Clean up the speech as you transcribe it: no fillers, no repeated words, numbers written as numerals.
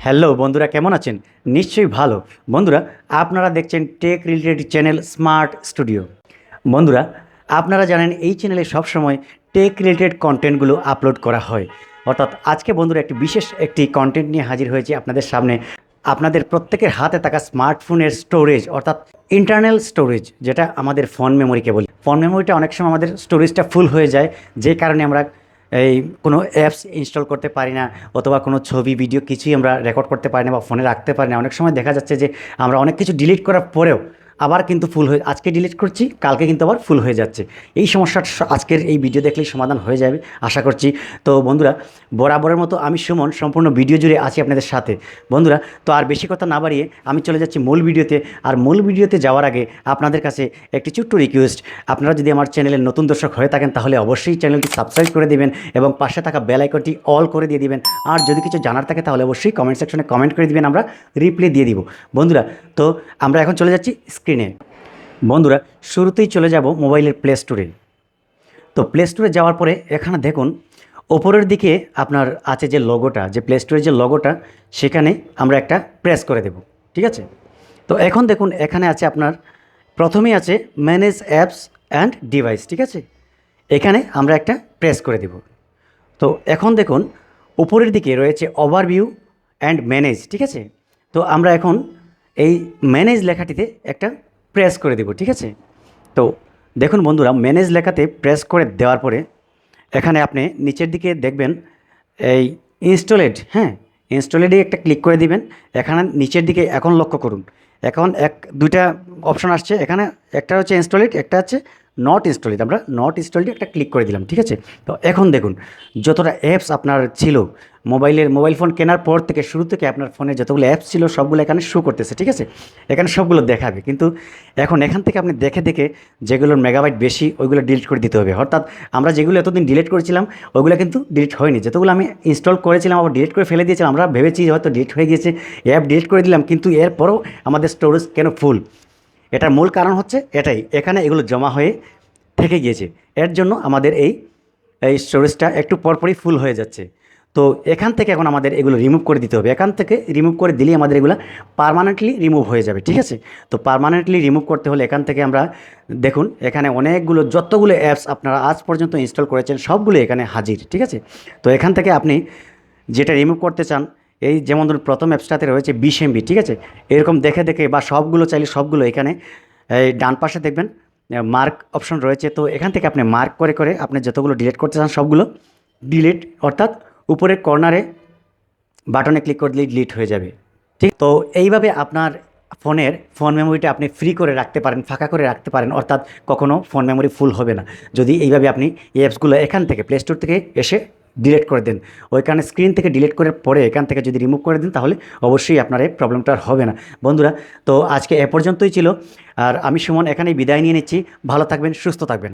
Hello বন্ধুরা, কেমন আছেন? নিশ্চয়ই ভালো। বন্ধুরা, আপনারা দেখছেন tech related channel smart studio. বন্ধুরা, আপনারা জানেন এই চ্যানেলে সবসময় টেক রিলেটেড কন্টেন্টগুলো আপলোড করা হয়। অর্থাৎ আজকে বন্ধুরা বিশেষ একটি কন্টেন্ট নিয়ে হাজির হয়েছি আপনাদের সামনে। আপনাদের প্রত্যেকের হাতে থাকা স্মার্টফোনের স্টোরেজ অর্থাৎ ইন্টারনাল স্টোরেজ, যেটা আমাদের ফোন মেমোরিকে বলি। ফোন মেমোরিটা অনেক সময় আমাদের স্টোরেজটা ফুল হয়ে যায়, যে কারণে আমরা এই কোনো অ্যাপস ইনস্টল করতে পারি না, অথবা কোনো ছবি ভিডিও কিছুই আমরা রেকর্ড করতে পারি না বা ফোনে রাখতে পারি না। অনেক সময় দেখা যাচ্ছে যে আমরা অনেক কিছু ডিলিট করার পরেও আবার কিন্তু ফুল হয়ে, আজকে ডিলিট করছি কালকে কিন্তু আবার ফুল হয়ে যাচ্ছে। এই সমস্যার আজকের এই ভিডিও দেখলেই সমাধান হয়ে যাবে আশা করছি। তো বন্ধুরা, বরাবরের মতো আমি সুমন সম্পূর্ণ ভিডিও জুড়ে আছি আপনাদের সাথে। বন্ধুরা, তো আর বেশি কথা না বাড়িয়ে আমি চলে যাচ্ছি মূল ভিডিওতে। আর মূল ভিডিওতে যাওয়ার আগে আপনাদের কাছে একটি ছোট্ট রিকোয়েস্ট, আপনারা যদি আমার চ্যানেলের নতুন দর্শক হয়ে থাকেন তাহলে অবশ্যই চ্যানেলটি সাবস্ক্রাইব করে দিবেন এবং পাশে থাকা বেল আইকনটি অল করে দিয়ে দিবেন। আর যদি কিছু জানার থাকে তাহলে অবশ্যই কমেন্ট সেকশনে কমেন্ট করে দিবেন, আমরা রিপ্লাই দিয়ে দিব। বন্ধুরা, তো আমরা এখন চলে যাচ্ছি স্ক্রিনে। বন্ধুরা, শুরুতেই চলে যাব মোবাইলের প্লে স্টোরে। তো প্লে স্টোরে যাওয়ার পরে এখানে দেখুন ওপরের দিকে আপনার আছে যে লোগোটা, যে প্লে স্টোরের যে লোগোটা, সেখানে আমরা একটা প্রেস করে দেব। ঠিক আছে? তো এখন দেখুন এখানে আছে আপনার প্রথমেই আছে ম্যানেজ অ্যাপস অ্যান্ড ডিভাইস। ঠিক আছে? এখানে আমরা একটা প্রেস করে দেব। তো এখন দেখুন উপরের দিকে রয়েছে ওভারভিউ অ্যান্ড ম্যানেজ। ঠিক আছে? তো আমরা এখন এই ম্যানেজ লেখাটিতে একটা প্রেস করে দেব। ঠিক আছে? তো দেখুন বন্ধুরা, ম্যানেজ লেখাতে প্রেস করে দেওয়ার পরে এখানে আপনি নিচের দিকে দেখবেন এই ইনস্টলেড, হ্যাঁ, ইনস্টলেডে একটা ক্লিক করে দিবেন। এখানে নিচের দিকে এখন লক্ষ্য করুন, এখন দুইটা অপশন আসছে এখানে, একটা হচ্ছে ইনস্টলেড, একটা হচ্ছে নট ইনস্টলেড। আমরা নট ইনস্টলেডে একটা ক্লিক করে দিলাম। ঠিক আছে? তো এখন দেখুন যতটা অ্যাপস আপনার ছিল মোবাইল ফোন কেনার পর থেকে শুরু থেকে আপনার ফোনে যতগুলো অ্যাপস ছিল সবগুলো এখানে শো করতেছে। ঠিক আছে? এখানে সবগুলো দেখাবে, কিন্তু এখন এখান থেকে আপনি দেখে দেখে যেগুলোর মেগাবাইট বেশি ওইগুলো ডিলিট করে দিতে হবে। অর্থাৎ আমরা যেগুলো এতদিন ডিলিট করেছিলাম ওইগুলো কিন্তু ডিলিট হয়নি, যেগুলো আমি ইনস্টল করেছিলাম আবার ডিলিট করে ফেলে দিয়েছিলাম। আমরা ভেবেছি হয়তো ডিলিট হয়ে গিয়েছে, অ্যাপ ডিলিট করে দিলাম, কিন্তু এরপরও আমাদের স্টোরেজ কেন ফুল? এটার মূল কারণ হচ্ছে এটাই, এখানে এগুলো জমা হয়ে থেকে গিয়েছে। এর জন্য আমাদের এই এই স্টোরেজটা একটু পরপরই ফুল হয়ে যাচ্ছে। তো এখান থেকে এখন আমাদের এগুলো রিমুভ করে দিতে হবে। এখান থেকে রিমুভ করে দিলেই আমাদের এগুলো পার্মানেন্টলি রিমুভ হয়ে যাবে। ঠিক আছে? তো পার্মানেন্টলি রিমুভ করতে হলে এখান থেকে আমরা দেখুন এখানে অনেকগুলো যতগুলো অ্যাপস আপনারা আজ পর্যন্ত ইনস্টল করেছেন সবগুলো এখানে হাজির। ঠিক আছে? তো এখান থেকে আপনি যেটা রিমুভ করতে চান, এই যেমন ধরুন প্রথম অ্যাপসটাতে রয়েছে 20 MB। ঠিক আছে? এরকম দেখে দেখে বা সবগুলো চাইলে সবগুলো এখানে এই ডান পাশে দেখবেন মার্ক অপশন রয়েছে। তো এখান থেকে আপনি মার্ক করে করে আপনি যতগুলো ডিলিট করতে চান সবগুলো ডিলিট, অর্থাৎ উপরের কর্নারে বাটনে ক্লিক করে দিলেই ডিলিট হয়ে যাবে। ঠিক? তো এইভাবে আপনার ফোন মেমোরিটা আপনি ফ্রি করে রাখতে পারেন, ফাঁকা করে রাখতে পারেন, অর্থাৎ কখনও ফোন মেমোরি ফুল হবে না যদি এইভাবে আপনি এই অ্যাপসগুলো এখান থেকে প্লে স্টোর থেকে এসে ডিলিট করে দেন। ওইখানে স্ক্রিন থেকে ডিলিট করার পরে এখান থেকে যদি রিমুভ করে দেন তাহলে অবশ্যই আপনার এই প্রবলেমটা আর হবে না। বন্ধুরা, তো আজকে এ পর্যন্তই ছিল। আর আমি সুমন এখানেই বিদায় নিয়ে নিচ্ছি। ভালো থাকবেন, সুস্থ থাকবেন।